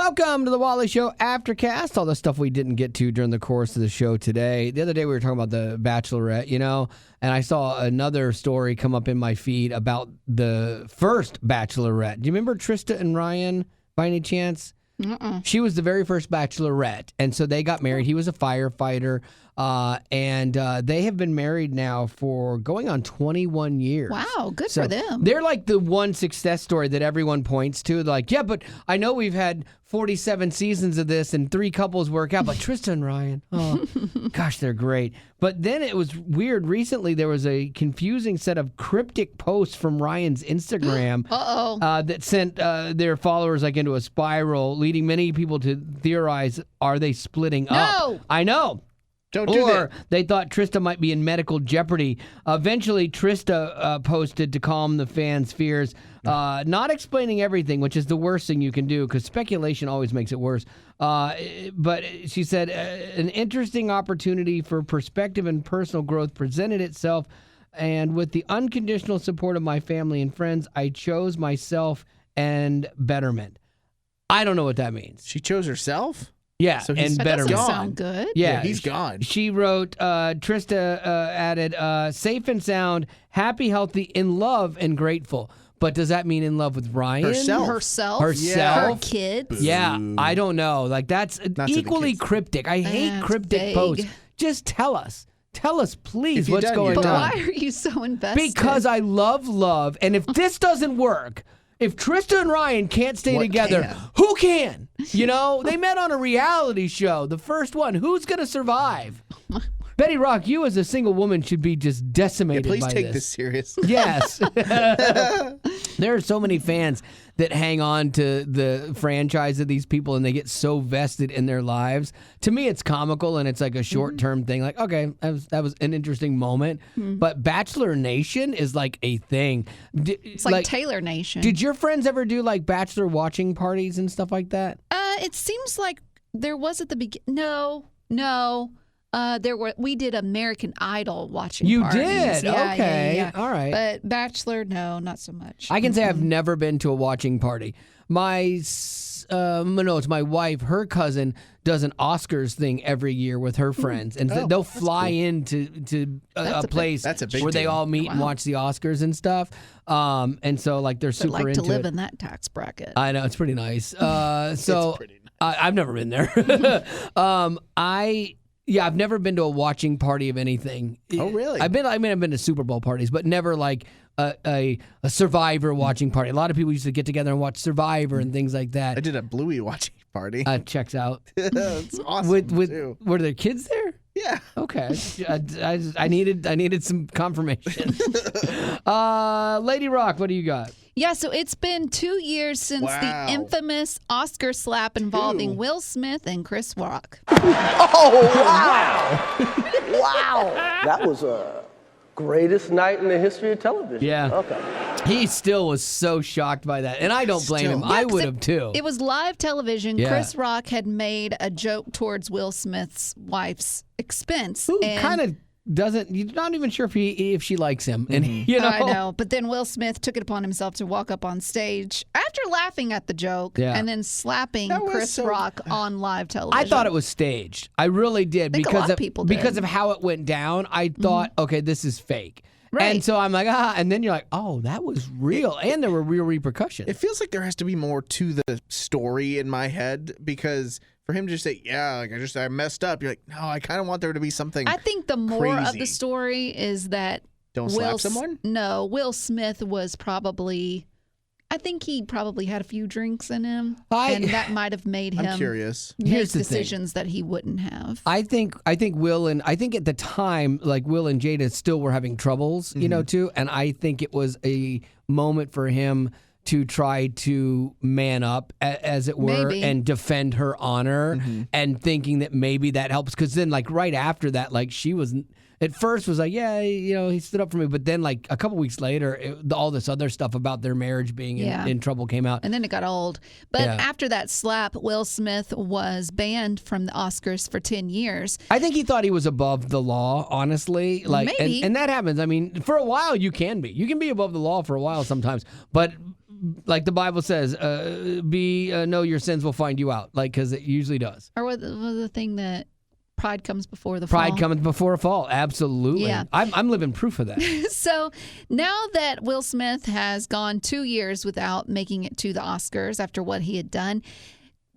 Welcome to the Wally Show Aftercast. All the stuff we didn't get to during the course of the show today. The other day we were talking about the Bachelorette, and I saw another story come up in my feed about the first Bachelorette. Do you remember Trista and Ryan by any chance? She was the very first Bachelorette, and so they got married. He was a firefighter, and they have been married now for going on 21 years. Wow, good for them. They're like the one success story that everyone points to. Like, yeah, but I know we've had 47 seasons of this and 3 couples work out, but Trista and Ryan, oh, gosh, they're great. But then it was weird. Recently, there was a confusing set of cryptic posts from Ryan's Instagram that sent their followers like into a spiral, leading many people to theorize, are they splitting up? I know. Don't do that. Or they thought Trista might be in medical jeopardy. Eventually, Trista posted to calm the fans' fears, not explaining everything, which is the worst thing you can do because speculation always makes it worse. But she said, an interesting opportunity for perspective and personal growth presented itself. And with the unconditional support of my family and friends, I chose myself and betterment. I don't know what that means. She chose herself? Yeah, so and that betterment. doesn't sound good. Yeah, he's gone. She wrote, Trista added, safe and sound, happy, healthy, in love, and grateful. But does that mean in love with Ryan? Herself? Yeah. Her kids? Yeah, I don't know. Like, that's equally cryptic. I hate cryptic vague. posts. Just tell us. Tell us, please, what's going But on. why are you so invested? Because I love, and if this doesn't work, if Trista and Ryan can't stay together, who can? They met on a reality show, the first one. Who's going to survive? Betty Rock, you as a single woman should be just decimated by this. Please take this serious. Yes. There are so many fans that hang on to the franchise of these people and they get so vested in their lives. To me, it's comical and it's like a short-term thing. Like, okay, that was an interesting moment. But Bachelor Nation is like a thing. It's like Taylor Nation. Did your friends ever do like Bachelor watching parties and stuff like that? It seems like there was at the beginning. No. We did American Idol watching parties. You did? Yeah, okay. yeah. All right. But Bachelor, no, not so much. I can say I've never been to a watching party. It's my wife, her cousin does an Oscars thing every year with her friends. And they'll fly into a place where they all meet and watch the Oscars and stuff. And so like they're super into it. to live in that tax bracket. I know, it's pretty nice. It's pretty nice. I've never been there. I've never been to a watching party of anything. Oh, really? I've been to Super Bowl parties, but never like a Survivor watching party. A lot of people used to get together and watch Survivor and things like that. I did a Bluey watching party. Checks out. That's awesome, too. Were there kids there? Yeah. Okay. I needed some confirmation. Lady Rock, what do you got? Yeah, so it's been 2 years since the infamous Oscar slap involving Will Smith and Chris Rock. Oh, wow. Wow. That was a greatest night in the history of television. Yeah. Okay. He still was so shocked by that. And I don't blame him. I would have too. It was live television. Yeah. Chris Rock had made a joke towards Will Smith's wife's expense. Who kind of doesn't, you're not even sure if she likes him. And I know. But then Will Smith took it upon himself to walk up on stage after laughing at the joke and then slapping Chris Rock on live television. I thought it was staged. I really did. I think a lot of people did. Because of how it went down, I thought, okay, this is fake. Right. And so I'm like, and then you're like, oh, that was real. And there were real repercussions. It feels like there has to be more to the story in my head because for him to just say, I messed up. You're like, no, I kind of want there to be something I think the more of crazy. the story is that Don't slap someone? No, Will Smith was probably, I think he probably had a few drinks in him, and that might have made him I'm curious. make decisions that he wouldn't have. I think Will and I think at the time, like Will and Jada still were having troubles, too. And I think it was a moment for him to try to man up, as it were, and defend her honor, and thinking that maybe that helps. Because then, like right after that, like she was at first was like, yeah, he stood up for me. But then like a couple weeks later, all this other stuff about their marriage being in trouble came out. And then it got old. But after that slap, Will Smith was banned from the Oscars for 10 years. I think he thought he was above the law, honestly. Like, maybe. And that happens. I mean, for a while you can be. You can be above the law for a while sometimes. But like the Bible says, know your sins will find you out. Like, because it usually does. Or was the thing that pride comes before the fall? Pride comes before a fall. Absolutely. Yeah. I'm living proof of that. So now that Will Smith has gone 2 years without making it to the Oscars after what he had done,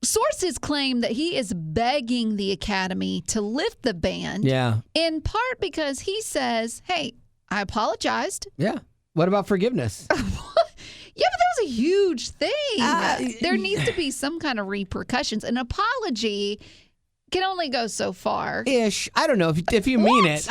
sources claim that he is begging the Academy to lift the ban. Yeah. In part because he says, hey, I apologized. Yeah. What about forgiveness? Yeah, but that was a huge thing. There needs to be some kind of repercussions. An apology can only go so far. Ish. I don't know if you mean it.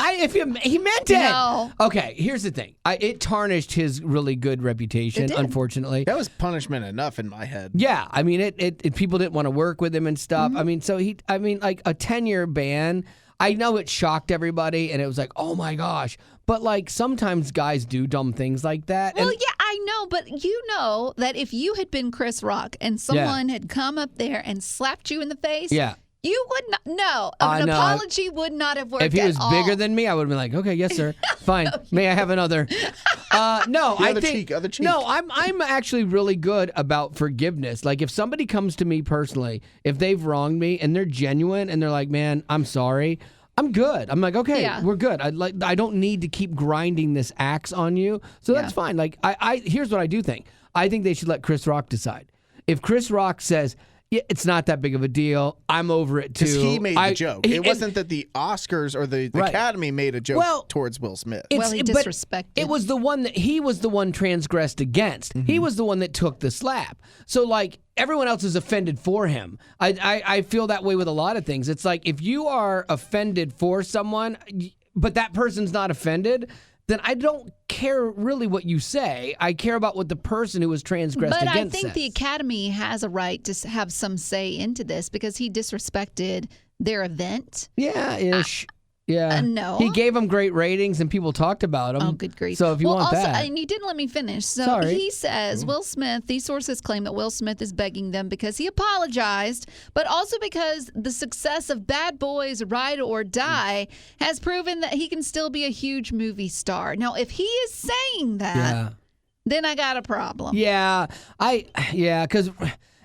He meant it. No. Okay, here's the thing. It tarnished his really good reputation, unfortunately. That was punishment enough in my head. Yeah, I mean, it people didn't want to work with him and stuff. I mean, so like a 10-year ban. I know it shocked everybody, and it was like, oh my gosh. But like sometimes guys do dumb things like that. Well, yeah, I know, but you know that if you had been Chris Rock and someone had come up there and slapped you in the face, you would not. No, an apology would not have worked. If he was bigger than me, I would have been like, okay, yes, sir, fine. May I have another? No, I think other cheek. No, I'm actually really good about forgiveness. Like if somebody comes to me personally, if they've wronged me and they're genuine and they're like, man, I'm sorry. I'm good. I'm like, okay, we're good. I don't need to keep grinding this axe on you. So that's fine. Like here's what I do think. I think they should let Chris Rock decide. If Chris Rock says, yeah, it's not that big of a deal. I'm over it too. Because he made the joke. It wasn't that the Oscars or the Academy made a joke towards Will Smith. He disrespected. It was the one that he was the one transgressed against. Mm-hmm. He was the one that took the slap. So like everyone else is offended for him. I feel that way with a lot of things. It's like if you are offended for someone, but that person's not offended, then I don't care really what you say. I care about what the person who was transgressed against says. But I think the Academy has a right to have some say into this because he disrespected their event. Yeah, ish. Yeah. No. He gave them great ratings and people talked about him. Oh, good grief. So if you want that. And you didn't let me finish. So Sorry. He says Will Smith, these sources claim that Will Smith is begging them because he apologized, but also because the success of Bad Boys Ride or Die has proven that he can still be a huge movie star. Now, if he is saying that, then I got a problem. Yeah. Because...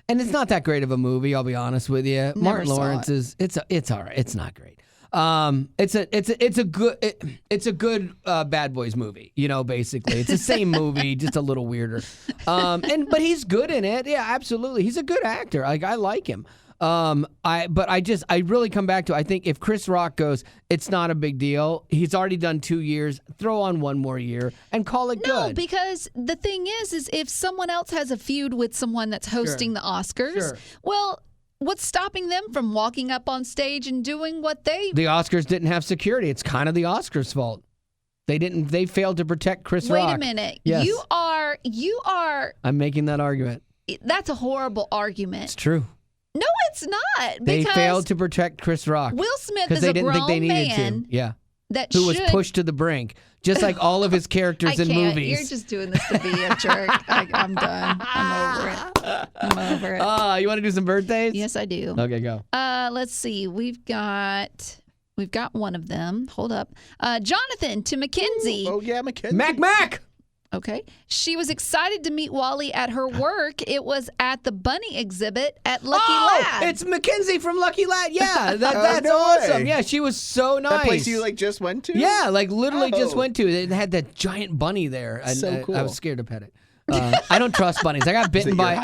And it's not that great of a movie, I'll be honest with you. Martin Lawrence it's all right. It's not great. It's a good Bad Boys movie, basically. It's the same movie, just a little weirder. But he's good in it. Yeah, absolutely. He's a good actor. Like I like him. I really come back to, I think if Chris Rock goes, it's not a big deal. He's already done 2 years. Throw on one more year and call it good. No, because the thing is if someone else has a feud with someone that's hosting the Oscars, well, what's stopping them from walking up on stage and doing what they... The Oscars didn't have security. It's kind of the Oscars' fault. They failed to protect Chris Rock. Wait a minute. Yes. You are... I'm making that argument. That's a horrible argument. It's true. No, it's not. They failed to protect Chris Rock. Will Smith is a grown man. Yeah. Who was pushed to the brink, just like all of his characters in movies. You're just doing this to be a jerk. I'm done. I'm over it. You want to do some birthdays? Yes, I do. Okay, go. Let's see. We've got one of them. Hold up. Jonathan to Mackenzie. Oh yeah, Mackenzie. Mac. Okay. She was excited to meet Wally at her work. It was at the Bunny exhibit at Lucky Lad. It's Mackenzie from Lucky Lad. Yeah, that's awesome. Yeah, she was so nice. That place you just went to? Yeah, literally just went to. It had that giant bunny there. So cool. I was scared to pet it. I don't trust bunnies. I got bitten by.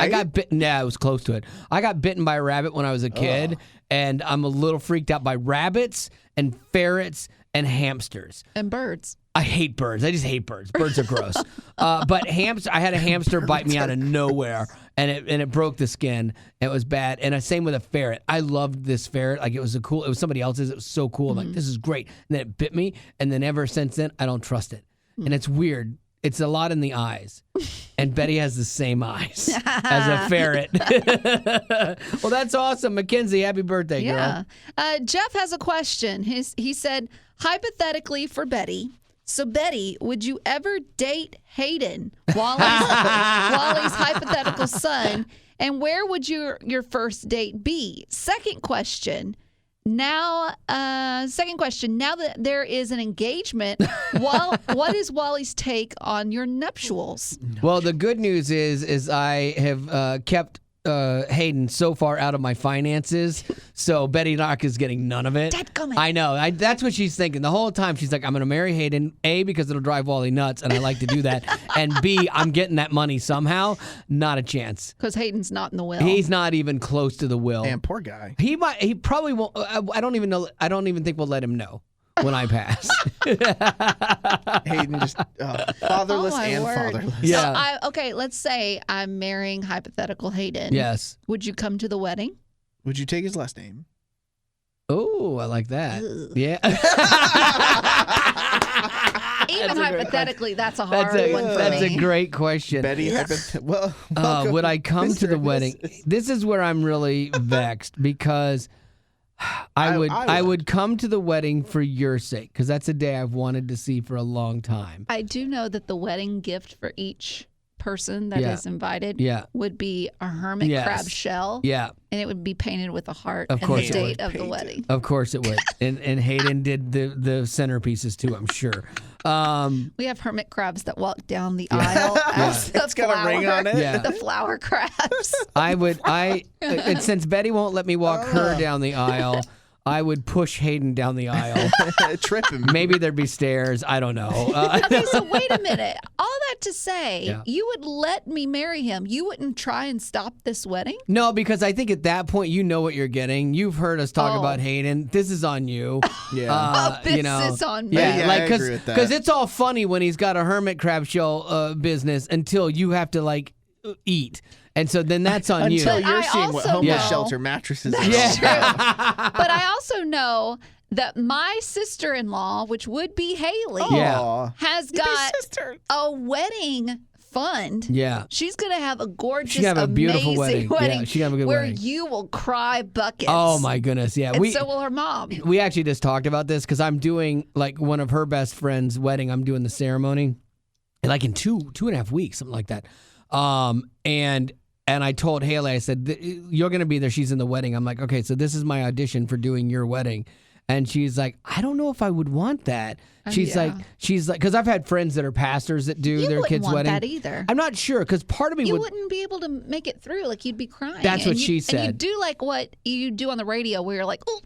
Yeah, it was close to it. I got bitten by a rabbit when I was a kid, and I'm a little freaked out by rabbits and ferrets and hamsters and birds. I hate birds. I just hate birds. Birds are gross. But I had a hamster bite me out of nowhere, and it broke the skin. It was bad. And same with a ferret. I loved this ferret. Like it was somebody else's. It was so cool. I'm like, this is great. And then it bit me, and then ever since then, I don't trust it. And it's weird. It's a lot in the eyes. And Betty has the same eyes as a ferret. Well, that's awesome. Mackenzie, happy birthday, girl. Yeah. Jeff has a question. He said, hypothetically for Betty. So, Betty, would you ever date Hayden, Wally's hypothetical son? And where would your first date be? Second question. Now that there is an engagement, what is Wally's take on your nuptials? Well, the good news is I have kept Hayden so far out of my finances, so Betty Knock is getting none of it. Dadgummit. I know. That's what she's thinking. The whole time she's like, I'm going to marry Hayden, A, because it'll drive Wally nuts, and I like to do that, and B, I'm getting that money somehow. Not a chance. Because Hayden's not in the will. He's not even close to the will. Damn, poor guy. He probably won't. I don't even know. I don't even think we'll let him know when I pass. Hayden just fatherless Oh, my and word. fatherless. Yeah. Okay, let's say I'm marrying hypothetical Hayden. Yes. Would you come to the wedding? Would you take his last name? Oh, I like that. Ugh. Yeah. Even That's a great hypothetically, that's a hard one for That's me. a great question. Betty, welcome, Would I come to Mr. the wedding? Mrs. This is where I'm really vexed because I would come to the wedding for your sake because that's a day I've wanted to see for a long time. I do know that the wedding gift for each person that Yeah. is invited Yeah. would be a hermit Yes. crab shell, Yeah, and it would be painted with a heart Of and course the it date would. of the Painted. wedding. of course it would. And Hayden did the centerpieces too, I'm sure. We have hermit crabs that walk down the aisle as the It's got a ring on it. Yeah. The flower crabs. And since Betty won't let me walk her down the aisle, I would push Hayden down the aisle. Trip him. Maybe there'd be stairs. I don't know. Okay, so wait a minute. All that to say, Yeah. you would let me marry him. You wouldn't try and stop this wedding? No, because I think at that point you know what you're getting. You've heard us talk Oh. about Hayden. This is on you. Yeah. This you know. is on me. Yeah, Yeah, like I agree with that. because it's all funny when he's got a hermit crab shell business until you have to like eat, and so then that's on you. Until But you're I seeing what also homeless know- shelter mattresses are. Yeah. But I also know that my sister-in-law, which would be Haley, Yeah. Aw. has You'd be got sisters. a wedding fund. Yeah. She's going to have a gorgeous, She's gonna have a beautiful amazing wedding. Yeah, she's gonna have a good where wedding. you will cry buckets. Oh my goodness, yeah. And so will her mom. We actually just talked about this because I'm doing like one of her best friend's wedding. I'm doing the ceremony, like in 2.5 weeks, something like that. And I told Haley, I said, you're going to be there. She's in the wedding. I'm like, okay, so this is my audition for doing your wedding. And she's like, I don't know if I would want that. She's yeah. like, because I've had friends that are pastors that do You their wouldn't kids' want wedding. that either. I'm not sure because part of me You would. wouldn't be able to make it through. Like, you'd be crying. That's what And she And you said. do like what you do on the radio where you're like, oh,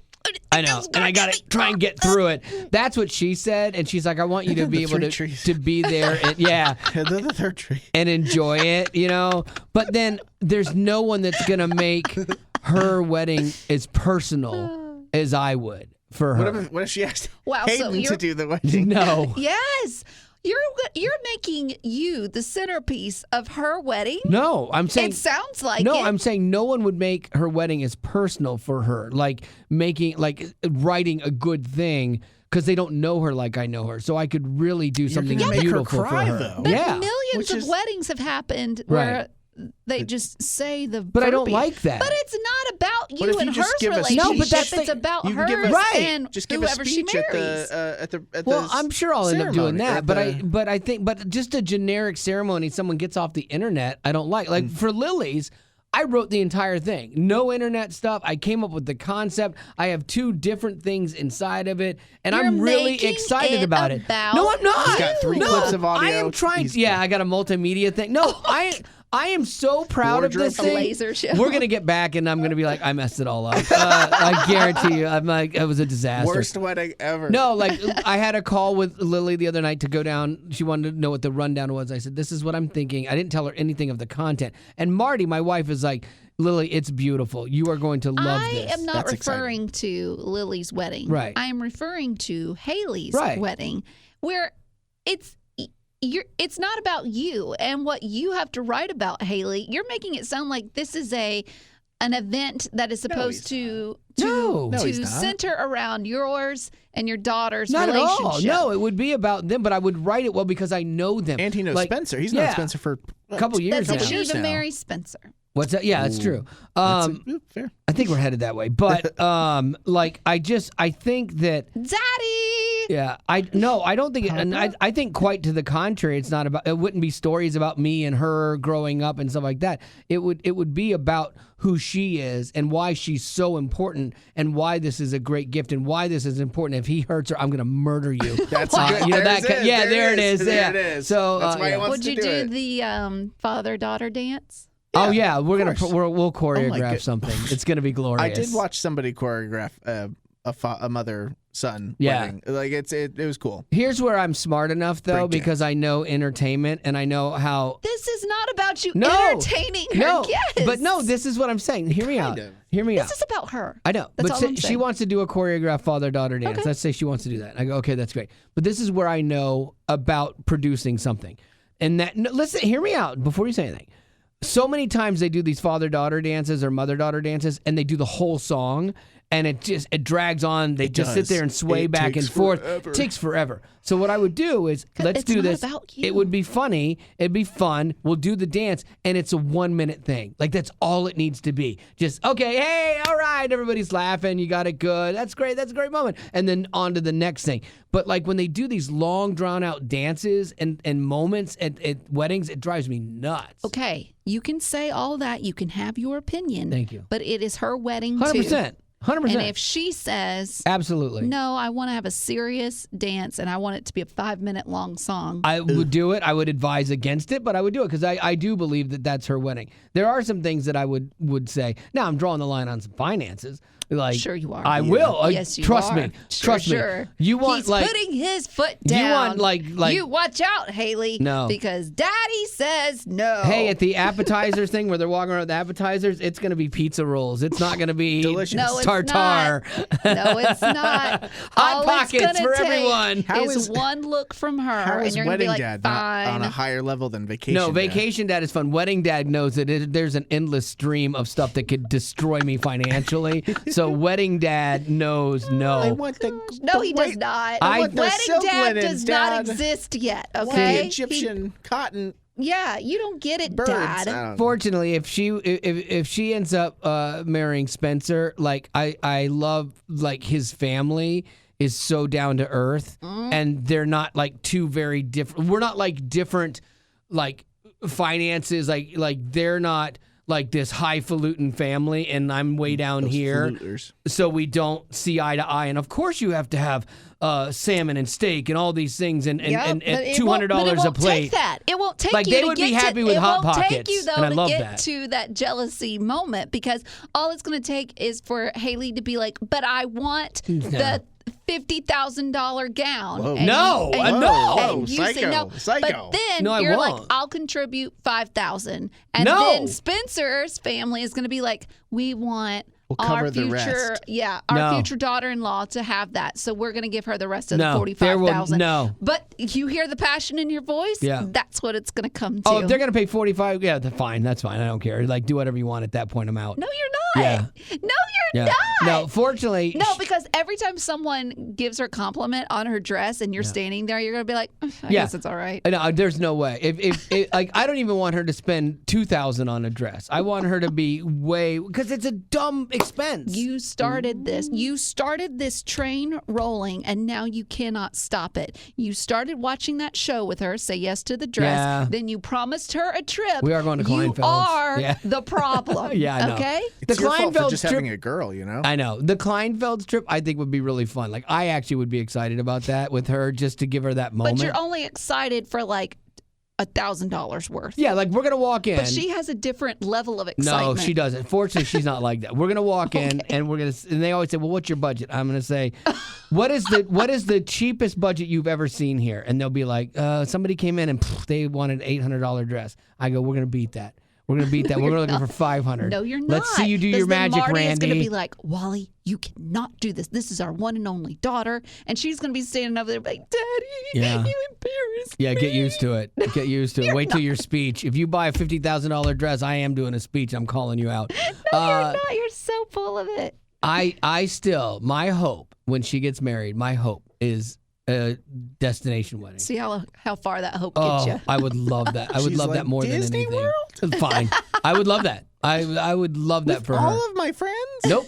I know, and I gotta try and get through it. That's what she said, and she's like, "I want you to be The able three to trees. be there, and, yeah, The third tree. and enjoy it, you know." But then there's no one that's gonna make her wedding as personal as I would for her. What if she asked Wow, so Hayden to you're- do the wedding? No, Yes. You're making you the centerpiece of her wedding? no, I'm saying It sounds like no. it. I'm saying no one would make her wedding as personal for her, like writing a good thing. Because they don't know her like I know her, so I could really do something gonna make her beautiful cry, for her. though. But Yeah, millions Which of is- weddings have happened Right. where they just say the But I don't verbiage. like that. But it's not about What you if you and just hers give a relationship. No, but that's it's the- about You can give hers a- Right. and Just give a whoever she speech marries. at the well, I'm sure I'll end up doing ceremony, or that, the- but I think just a generic ceremony someone gets off the internet, I don't like. Like for Lily's, I wrote the entire thing. No internet stuff. I came up with the concept. I have 2 different things inside of it, and You're I'm really making excited it about it. about No, I'm not. He's got 3 no, clips of audio. I am trying. He's- Yeah, I got a multimedia thing. No, I am so proud of this Wardrobe thing. laser show. We're gonna get back, and I'm gonna be like, I messed it all up. I guarantee you, I'm like, it was a disaster. Worst wedding ever. No, like I had a call with Lily the other night to go down. She wanted to know what the rundown was. I said, this is what I'm thinking. I didn't tell her anything of the content. And Marty, my wife, is like, Lily, it's beautiful. You are going to love I this. am not That's referring to Lily's wedding. Right. I am referring to Haley's Right. wedding, where it's not about you and what you have to write about, Haley. You're making it sound like this is an event that is supposed to No. No, he's not. center around yours and your daughter's Not at relationship. all. No, it would be about them, but I would write it well because I know them. And he knows Like, Spencer. He's yeah, known Spencer for a couple years That now. she years even now. marry Spencer. What's that? Yeah, that's true. Fair. I think we're headed that way. But I think that Daddy! yeah, I don't think and I think quite to the contrary. It's not about, it wouldn't be stories about me and her growing up and stuff like that. It would be about who she is and why she's so important and why this is a great gift and why this is important. If he hurts her, I'm going to murder you. That's good. There it is. There it is. So that's why he wants Would to you do do it. the father-daughter dance? Oh yeah, we'll Oh choreograph God. something. It's going to be glorious. I did watch somebody choreograph a mother-son Yeah. wedding. Like it was cool. Here's where I'm smart enough though, Breakdance. because I know entertainment and I know how. This is not about you No, entertaining her no, guests. but no, this is what I'm saying. Hear me out. of. Hear me out. This is about her. I know, That's but all say, I'm she saying. wants to do a choreographed father-daughter dance. Okay. Let's say she wants to do that. I go, okay, that's great. But this is where I know about producing something. And that, no, listen, hear me out before you say anything. So many times they do these father-daughter dances or mother-daughter dances, and they do the whole song, and it drags on. They just sit does. there and sway It back and takes forth. forever. It takes forever. So what I would do is, let's it's do not this. about you. It would be funny. It'd be fun. We'll do the dance, and it's a 1 minute thing. Like that's all it needs to be. Just okay, hey, all right, everybody's laughing. You got it good. That's great. That's a great moment. And then on to the next thing. But like when they do these long, drawn out dances and moments at weddings, it drives me nuts. Okay, you can say all that. You can have your opinion. Thank you. But it is her wedding too. 100%. 100%. And if she says, Absolutely. no, I want to have a serious dance and I want it to be a 5-minute long song. I would do it. I would advise against it, but I would do it because I do believe that that's her wedding. There are some things that I would say. Now, I'm drawing the line on some finances. Like, Sure you are. I will. Yes, you trust are. me. Sure, Trust me. sure. You want He's like putting his foot down. You want like you watch out, Haley. No. Because Daddy says no. Hey, at the appetizers thing where they're walking around with the appetizers, it's going to be pizza rolls. It's not going to be Delicious. No, it's tartar. No, it's not. Hot All Pockets it's gonna for take everyone. How is is- one look from her, How and is you're gonna be wedding like, dad not fine. on a higher level than vacation? No, dad? vacation dad is fun. Wedding dad knows that there's an endless stream of stuff that could destroy me financially. So wedding dad knows no. I want the No, he does white- not. I want the Wedding silk dad linens, does not Dad. exist yet. I want the Okay, Egyptian cotton yeah, you don't get it, birds. Dad. I don't know. Fortunately, if she ends up marrying Spencer, like I love like his family is so down to earth, and they're not like two very different. We're not like different like finances. Like they're not like this highfalutin family, and I'm way down Those here. fluters. So we don't see eye to eye, and of course you have to have salmon and steak and all these things, and Yep, and but it $200 won't- but it a won't plate. Take that. It won't take Like, you they to would get be happy to, with it Hot won't Pockets, take you though and I to love get that. to that jealousy moment because all it's going to take is for Haley to be like, "But I want the $50,000 gown." Whoa. And No, you, and, no. and you say Psycho, no. psycho. But then No, I you're won't. like, "I'll contribute $5,000," and No. then Spencer's family is going to be like, "We want." We'll Our cover the future, rest. yeah, our No. future daughter-in-law to have that, so we're going to give her the rest of No, the there will- $45,000. no. But you hear the passion in your voice. Yeah. That's what it's going to come to. Oh, if they're gonna pay 45, yeah, fine, that's fine. I don't care. Like, do whatever you want at that point. I'm out. No, you're not. Yeah. No, you're Yeah. not. No, fortunately, No, because every time someone gives her a compliment on her dress and you're standing there, you're going to be like, I Yeah. guess it's all right. no, there's no way. If like, I don't even want her to spend $2,000 on a dress. I want her to be because it's a dumb expense. You started this. You started this train rolling, and now you cannot stop it. You started watching that show with her, Say Yes to the Dress. Yeah. Then you promised her a trip. We are going to You Kleinfeld's. are Yeah. the problem. Yeah, I know. Okay? It's your fault for Kleinfeld's just trip- having a girl, you know. I know. The Kleinfeld's trip, I think, would be really fun. Like, I actually would be excited about that with her just to give her that moment. But you're only excited for like $1,000 worth. Yeah, like, we're going to walk in. But she has a different level of No, excitement. she doesn't. Fortunately, she's not like that. We're gonna walk in, and and they always say, "Well, what's your budget?" I'm gonna say, what is the cheapest budget you've ever seen here?" And they'll be like, "Somebody came in and they wanted an $800 dress." I go, "We're gonna beat that. We're gonna beat that. We're looking for $500. No, you're not. Let's see you do your Because then magic, Marty Randy." is going to be like, Wally, you cannot do this. This is our one and only daughter. And she's going to be standing over there like, Daddy, Yeah. you embarrassed Yeah, me. get used to it. Get used to it. Wait till your speech. If you buy a $50,000 dress, I am doing a speech. I'm calling you out. No, you're not. You're so full of it. I still, my hope when she gets married, my hope is a destination wedding. See how far that hope gets Oh, you. I would love that. I would She's love like, that more Disney than anything. World? Fine. I would love that. I would love that for her. All of my friends? Nope.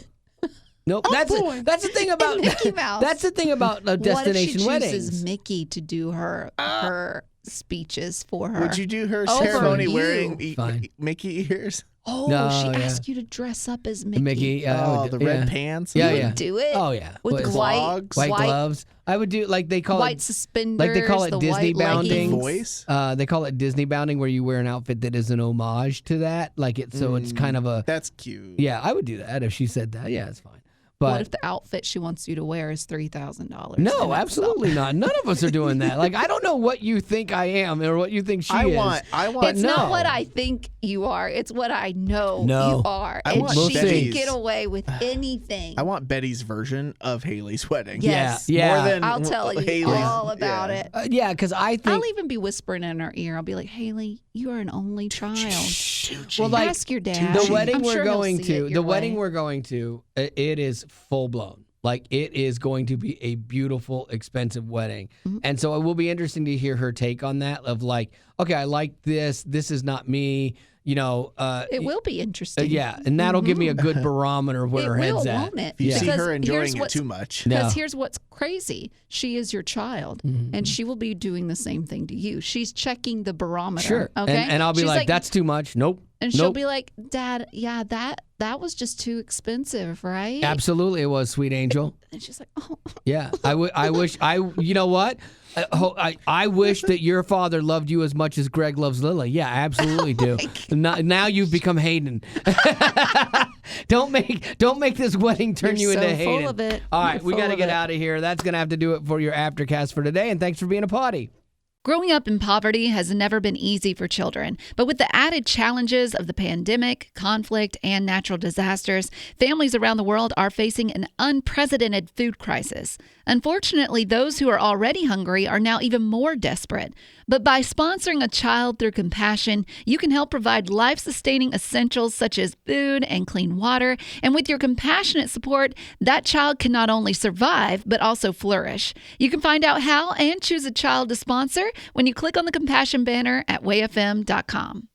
Nope. That's the thing about Mickey Mouse. That's the thing about destination what if she weddings. chooses Mickey to do her speeches for her? Would you do her Over ceremony you. wearing Fine. Mickey ears? Oh, No, she yeah. asked you to dress up as Mickey. Mickey. I Oh, would the do- red yeah. pants? Yeah, You yeah. would do it? Oh yeah. With What- white white gloves. I would do like they call white it suspenders, like they call it the Disney white bounding. leggings. Voice? They call it Disney bounding, where you wear an outfit that is an homage to that. Like it, so it's kind of a That's cute. yeah. I would do that if she said that. Yeah, it's fine. What But if the outfit she wants you to wear is $3,000? no, absolutely not. None of us are doing that. Like I don't know what you think I am or what you think she I is. want It's no. not what I think you are. It's what I know No. you are. I And want she Betty's- can get away with anything. I want Betty's version of Haley's wedding. Yes. Yeah. More than I'll tell you Haley's. all about Yeah. it. Yeah, because I think I'll even be whispering in her ear. I'll be like, Haley, you are an only child. well, like Ask your dad. the wedding I'm we're sure he'll going see it to, your the wedding way. we're going to, it is full blown. Like it is going to be a beautiful, expensive wedding, and so it will be interesting to hear her take on that. Of like, okay, I like this. This is not me. You know, It will be interesting. yeah, and that'll give me a good barometer of where It her will, head's at. won't it? If you see Because her here's enjoying it what's- too much. No. Because here's what's crazy. She is your child, and she will be doing the same thing to you. She's checking the barometer. Sure, Okay. and I'll be She's like, that's too much. Nope. and she'll nope. be like, Dad, yeah, that was just too expensive, right? Absolutely, it was, sweet angel. And she's like, oh, Yeah, I wish. You know what? I wish that your father loved you as much as Greg loves Lily. Yeah, I absolutely do. Now you've become Hayden. Don't make this wedding turn You're you so into full Hayden. of it. All right, You're we full got to of get it. out of here. That's gonna have to do it for your Aftercast for today. And thanks for being a potty. Growing up in poverty has never been easy for children, but with the added challenges of the pandemic, conflict, and natural disasters, families around the world are facing an unprecedented food crisis. Unfortunately, those who are already hungry are now even more desperate. But by sponsoring a child through compassion, you can help provide life-sustaining essentials such as food and clean water. And with your compassionate support, that child can not only survive, but also flourish. You can find out how and choose a child to sponsor when you click on the compassion banner at wayfm.com.